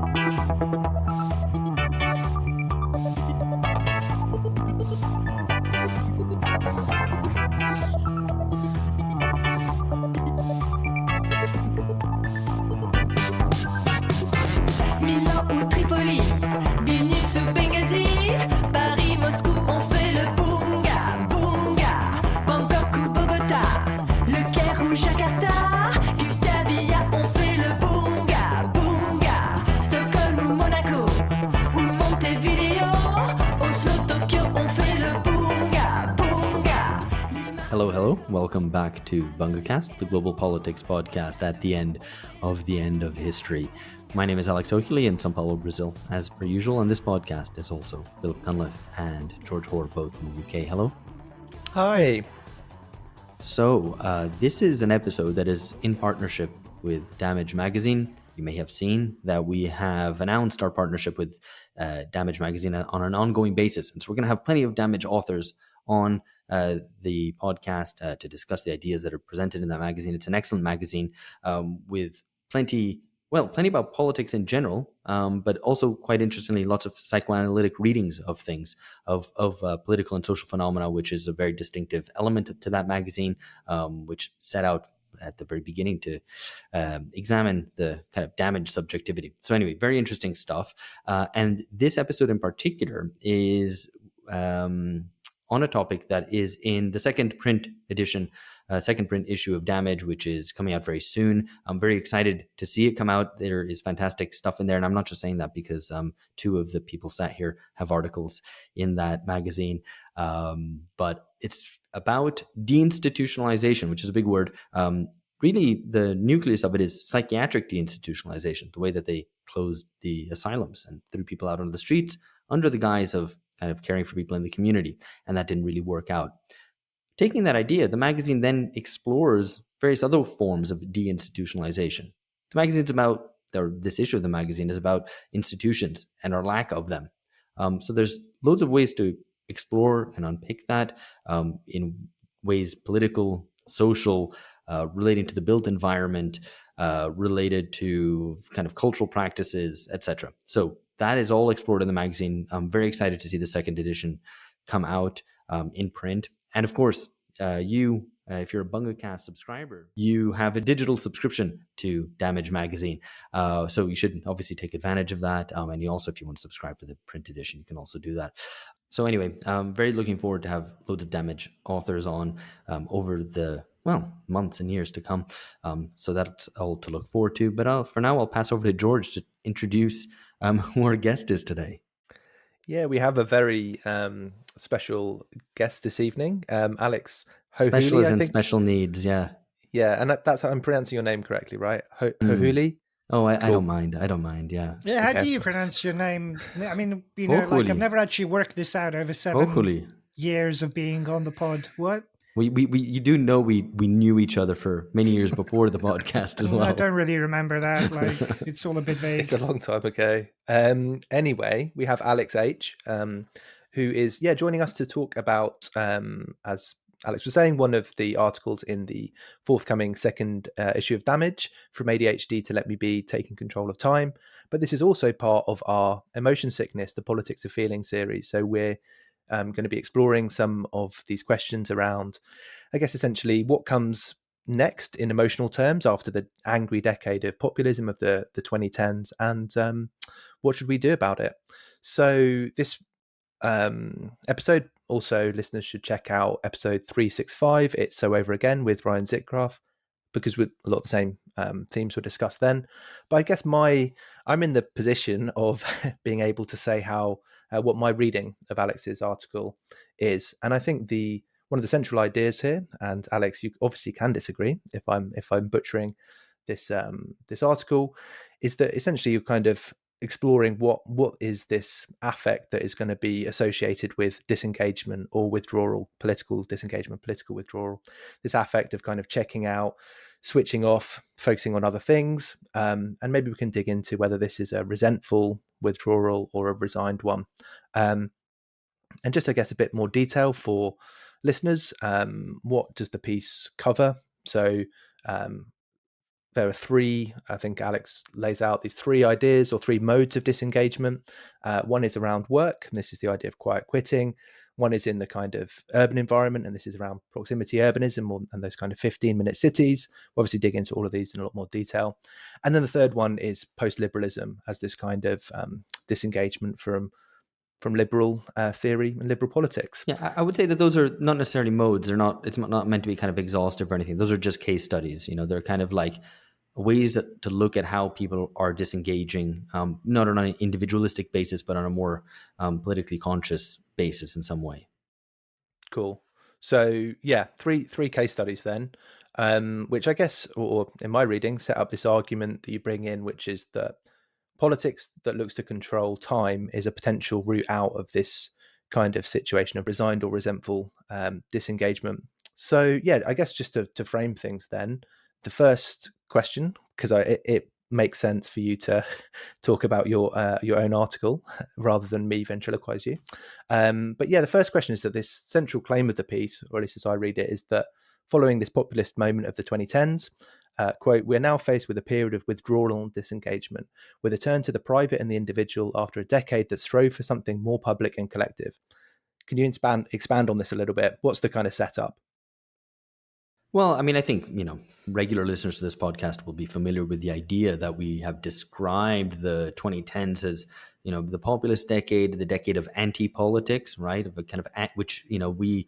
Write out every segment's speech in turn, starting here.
Milan ou Tripoli, Vilnius ou Benghazi, Paris, Moscou, on fait le bunga, bunga. Bangkok ou Bogota, Le Caire ou Jakarta, Gustavia, on fait le bunga, bunga. Stockholm ou Monaco, ou Montevideo, Oslo, Tokyo, on fait le bunga, bunga. Hello. Welcome back to BungaCast, the global politics podcast at the end of history. My name is Alex O'Keefe in São Paulo, Brazil, as per usual, and this podcast is also Philip Cunliffe and George Hoare, both in the UK. Hello. Hi. So, this is an episode that is in partnership with Damage Magazine. You may have seen that we have announced our partnership with Damage Magazine on an ongoing basis. And so we're going to have plenty of Damage authors on the podcast to discuss the ideas that are presented in that magazine. It's an excellent magazine with plenty about politics in general, but also quite interestingly, lots of psychoanalytic readings of things, of political and social phenomena, which is a very distinctive element to that magazine, which set out at the very beginning to examine the kind of damaged subjectivity. So anyway, very interesting stuff. And this episode in particular is on a topic that is in the second print issue of Damage, which is coming out very soon. I'm very excited to see it come out. There is fantastic stuff in there. And I'm not just saying that because two of the people sat here have articles in that magazine. But it's about deinstitutionalization, which is a big word. Really, the nucleus of it is psychiatric deinstitutionalization, the way that they closed the asylums and threw people out on the streets under the guise of kind of caring for people in the community. And that didn't really work out. Taking that idea, the magazine then explores various other forms of deinstitutionalization. The magazine's about, or this issue of the magazine is about institutions and our lack of them. So there's loads of ways to explore and unpick that in ways political, social, relating to the built environment, related to kind of cultural practices, etc. So that is all explored in the magazine. I'm very excited to see the second edition come out in print. And of course, if you're a BungaCast subscriber, you have a digital subscription to Damage Magazine. So you should obviously take advantage of that. And you also, if you want to subscribe for the print edition, you can also do that. So anyway, I'm very looking forward to have loads of Damage authors on over the months and years to come. So that's all to look forward to. But for now, I'll pass over to George to introduce who our guest is today. Yeah, we have a very special guest this evening, Alex Hohuli. Special as in special needs, yeah. Yeah, and that's how I'm pronouncing your name correctly, right? Hohuli? Oh, I don't mind, yeah. Yeah, how Okay. do you pronounce your name? I mean, I've never actually worked this out over 7 years of being on the pod. What? You do know we knew each other for many years before the podcast as well. I don't really remember that. It's all a bit vague. It's a long time ago. Anyway, we have Alex H, who is joining us to talk about, as Alex was saying, one of the articles in the forthcoming second issue of Damage, From ADHD to Let Me Be, Taking Control of Time. But this is also part of our Emotion Sickness, the Politics of Feeling series. So we're going to be exploring some of these questions around, I guess, essentially what comes next in emotional terms after the angry decade of populism of the 2010s, and what should we do about it? So this episode, also listeners should check out episode 365, It's So Over Again, with Ryan Zitgraf, because with a lot of the same themes were discussed then. But I guess I'm in the position of being able to say how what my reading of Alex's article is, and I think one of the central ideas here, and Alex, you obviously can disagree if I'm butchering this article, is that essentially you're kind of exploring what is this affect that is going to be associated with disengagement or withdrawal, political disengagement, political withdrawal, this affect of kind of checking out, switching off, focusing on other things, and maybe we can dig into whether this is a resentful withdrawal or a resigned one, and just, I guess, a bit more detail for listeners. What does the piece cover? So there are three, I think Alex lays out these three ideas or three modes of disengagement. One is around work, and this is the idea of quiet quitting. One is in the kind of urban environment, and this is around proximity urbanism and those kind of 15-minute cities. We'll obviously dig into all of these in a lot more detail. And then the third one is postliberalism, as this kind of disengagement from liberal theory and liberal politics. Yeah, I would say that those are not necessarily modes. They're not. It's not meant to be kind of exhaustive or anything. Those are just case studies. They're kind of like ways to look at how people are disengaging, not on an individualistic basis, but on a more politically conscious basis in some way. Cool. So yeah, three case studies then, which I guess, or in my reading, set up this argument that you bring in, which is that politics that looks to control time is a potential route out of this kind of situation of resigned or resentful disengagement. So yeah, I guess just to frame things then, the first question, because it makes sense for you to talk about your own article rather than me ventriloquize you. But yeah, the first question is that this central claim of the piece, or at least as I read it, is that following this populist moment of the 2010s, quote, "We are now faced with a period of withdrawal and disengagement, with a turn to the private and the individual after a decade that strove for something more public and collective." Can you expand on this a little bit? What's the kind of setup? Well, I mean, I think, regular listeners to this podcast will be familiar with the idea that we have described the 2010s as, the populist decade, the decade of anti-politics, right? Of a kind of, which, we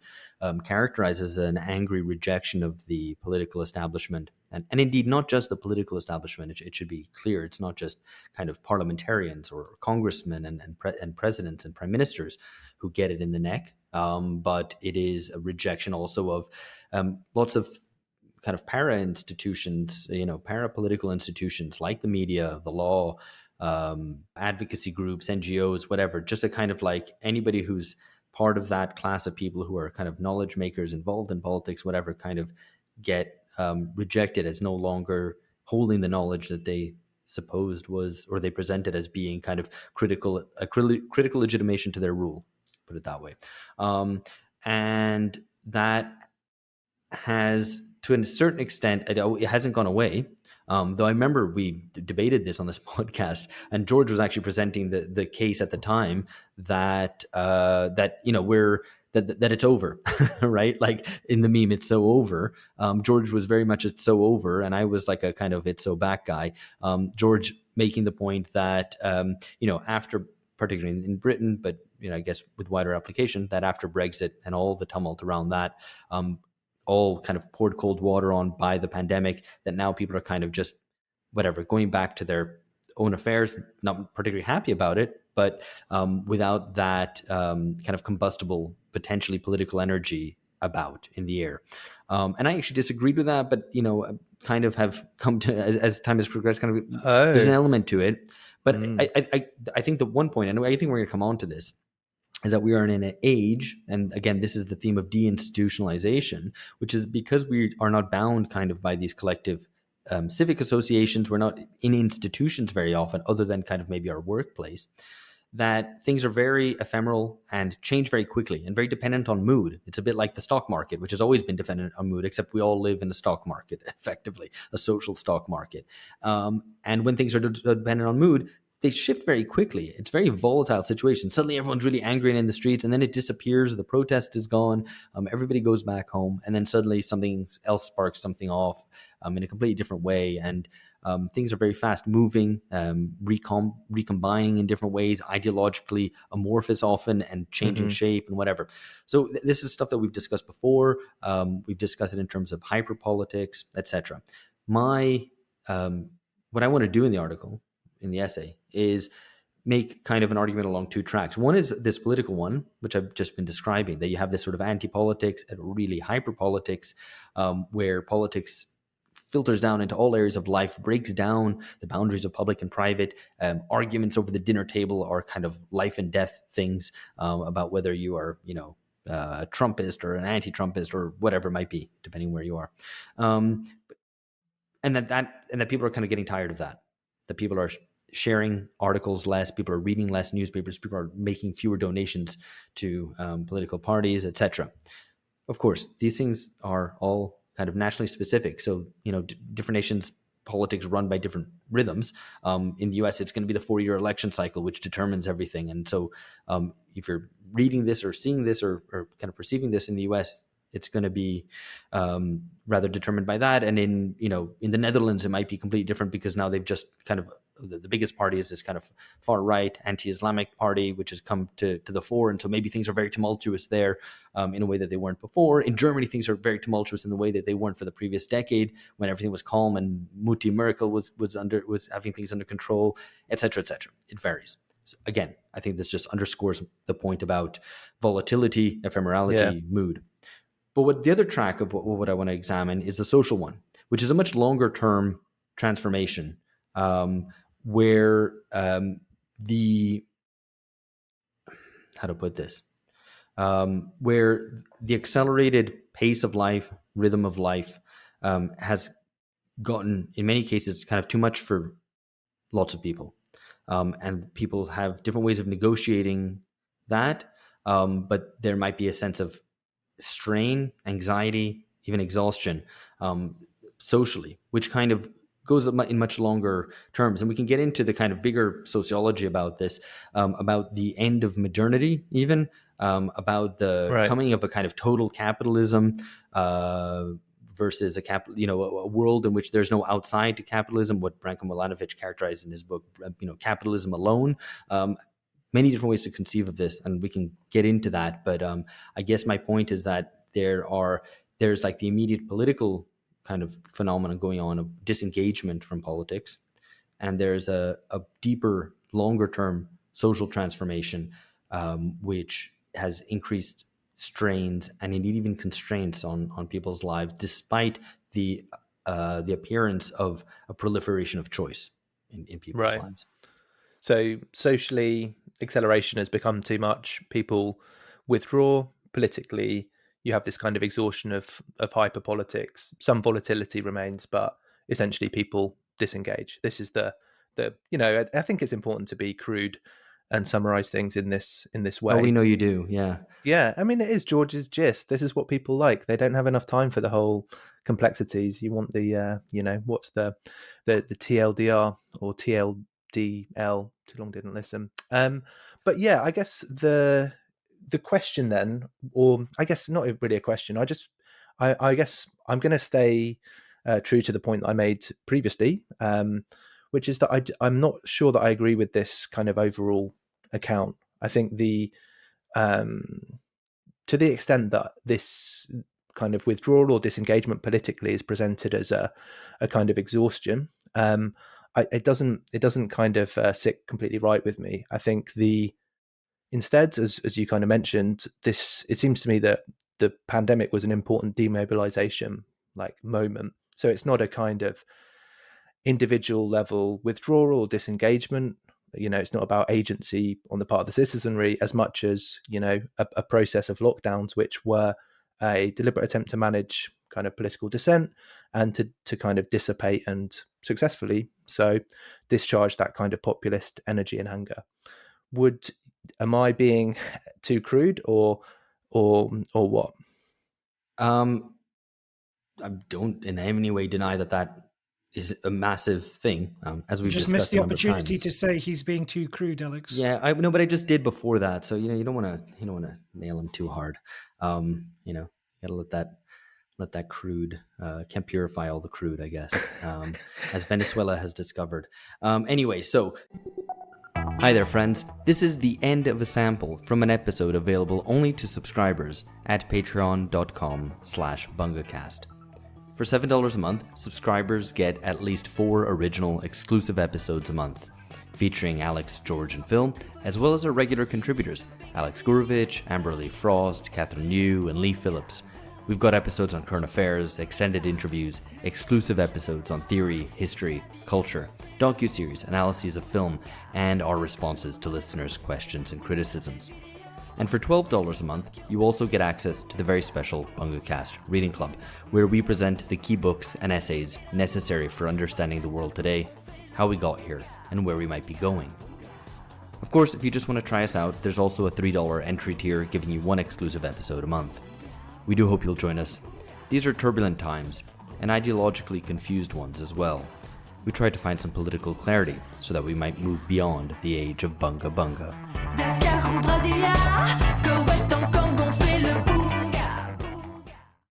characterize as an angry rejection of the political establishment. And indeed, not just the political establishment. It should be clear. It's not just kind of parliamentarians or congressmen and presidents and prime ministers who get it in the neck. But it is a rejection also of lots of kind of para-institutions, para-political institutions like the media, the law, advocacy groups, NGOs, whatever, just a kind of like anybody who's part of that class of people who are kind of knowledge makers involved in politics, whatever, kind of get rejected as no longer holding the knowledge that they supposed was, or they presented as being kind of critical legitimation to their rule, put it that way. And that has, to a certain extent, it hasn't gone away. Though I remember we debated this on this podcast, and George was actually presenting the case at the time that that it's over, right? Like in the meme, it's so over. George was very much it's so over, and I was like a kind of it's so back guy. George making the point that after, particularly in Britain, but I guess with wider application, that after Brexit and all the tumult around that, all kind of poured cold water on by the pandemic, that now people are kind of just whatever, going back to their own affairs, not particularly happy about it, but without that kind of combustible, potentially political energy about in the air. And I actually disagreed with that, but kind of have come to, as time has progressed, kind of there's an element to it. But I think the one point, and I think we're going to come on to this, is that we are in an age, and again, this is the theme of deinstitutionalization, which is because we are not bound kind of by these collective civic associations, we're not in institutions very often, other than kind of maybe our workplace, that things are very ephemeral and change very quickly and very dependent on mood. It's a bit like the stock market, which has always been dependent on mood, except we all live in a stock market, effectively, a social stock market. And when things are dependent on mood, they shift very quickly. It's a very volatile situation. Suddenly everyone's really angry and in the streets, and then it disappears. The protest is gone. Everybody goes back home, and then suddenly something else sparks something off in a completely different way. And things are very fast moving, recombining in different ways, ideologically amorphous often, and changing shape and whatever. So this is stuff that we've discussed before. We've discussed it in terms of hyperpolitics, etc. What I want to do in the article, in the essay, is make kind of an argument along two tracks. One is this political one, which I've just been describing, that you have this sort of anti-politics and really hyper-politics, where politics filters down into all areas of life, breaks down the boundaries of public and private. Arguments over the dinner table are kind of life and death things about whether you are, a Trumpist or an anti-Trumpist or whatever it might be, depending where you are. And that people are kind of getting tired of that. That people are sharing articles less, people are reading less newspapers, people are making fewer donations to political parties, etc. Of course, these things are all kind of nationally specific. So, different nations politics run by different rhythms. In the US, it's going to be the 4-year election cycle, which determines everything. And so if you're reading this or seeing this or kind of perceiving this in the US, it's going to be rather determined by that. And in the Netherlands, it might be completely different because now they've just kind of, the biggest party is this kind of far right anti-Islamic party, which has come to the fore. And so maybe things are very tumultuous there in a way that they weren't before. In Germany, things are very tumultuous in the way that they weren't for the previous decade, when everything was calm and Mutti Merkel was having things under control, et cetera, et cetera. It varies. So again, I think this just underscores the point about volatility, ephemerality, mood. But what the other track of what I want to examine is the social one, which is a much longer term transformation, where where the accelerated pace of life, rhythm of life, has gotten, in many cases, kind of too much for lots of people. And people have different ways of negotiating that, but there might be a sense of strain, anxiety, even exhaustion socially, which kind of goes in much longer terms. And we can get into the kind of bigger sociology about this, about the end of modernity, even about the coming of a kind of total capitalism versus a world in which there's no outside to capitalism, what Branko Milanovic characterized in his book, Capitalism Alone. Many different ways to conceive of this, and we can get into that. But I guess my point is that there's like the immediate political kind of phenomenon going on of disengagement from politics, and there's a deeper, longer-term social transformation which has increased strains and indeed even constraints on people's lives, despite the appearance of a proliferation of choice in people's lives. So socially, acceleration has become too much. People withdraw. Politically, you have this kind of exhaustion of hyperpolitics. Some volatility remains, but essentially people disengage. This is the I think it's important to be crude and summarize things in this way. Oh, we know you do. Yeah. I mean, it is George's gist. This is what people like. They don't have enough time for the whole complexities. You want the what's the TLDR or TLDL? Too long didn't listen. But yeah, I guess the question then, or I guess not really a question. I guess I'm going to stay true to the point that I made previously, which is that I'm not sure that I agree with this kind of overall account. I think to the extent that this kind of withdrawal or disengagement politically is presented as a kind of exhaustion, it doesn't kind of sit completely right with me. I think instead, as you kind of mentioned, it seems to me that the pandemic was an important demobilization moment. So it's not a kind of individual level withdrawal or disengagement. It's not about agency on the part of the citizenry as much as, a process of lockdowns, which were a deliberate attempt to manage kind of political dissent and to kind of dissipate and successfully so discharge that kind of populist energy and anger. Am I being too crude or what? I don't in any way deny that is a massive thing, as we've just discussed missed the a number of opportunity times. to say he's being too crude, Alex. Yeah, I know, but I just did before that, so you don't want to nail him too hard. You gotta let that crude can't purify all the crude, I guess, as Venezuela has discovered. Anyway, so hi there, friends. This is the end of a sample from an episode available only to subscribers at patreon.com/bungacast. For $7 a month, subscribers get at least 4 original exclusive episodes a month, featuring Alex, George, and Phil, as well as our regular contributors, Alex Gurovich, Amberly Frost, Catherine New, and Lee Phillips. We've got episodes on current affairs, extended interviews, exclusive episodes on theory, history, culture, docuseries, analyses of film, and our responses to listeners' questions and criticisms. And for $12 a month, you also get access to the very special BungaCast Reading Club, where we present the key books and essays necessary for understanding the world today, how we got here, and where we might be going. Of course, if you just want to try us out, there's also a $3 entry tier giving you 1 exclusive episode a month. We do hope you'll join us. These are turbulent times, and ideologically confused ones as well, we tried to find some political clarity so that we might move beyond the age of bunga bunga. Dakar ou Brasilia,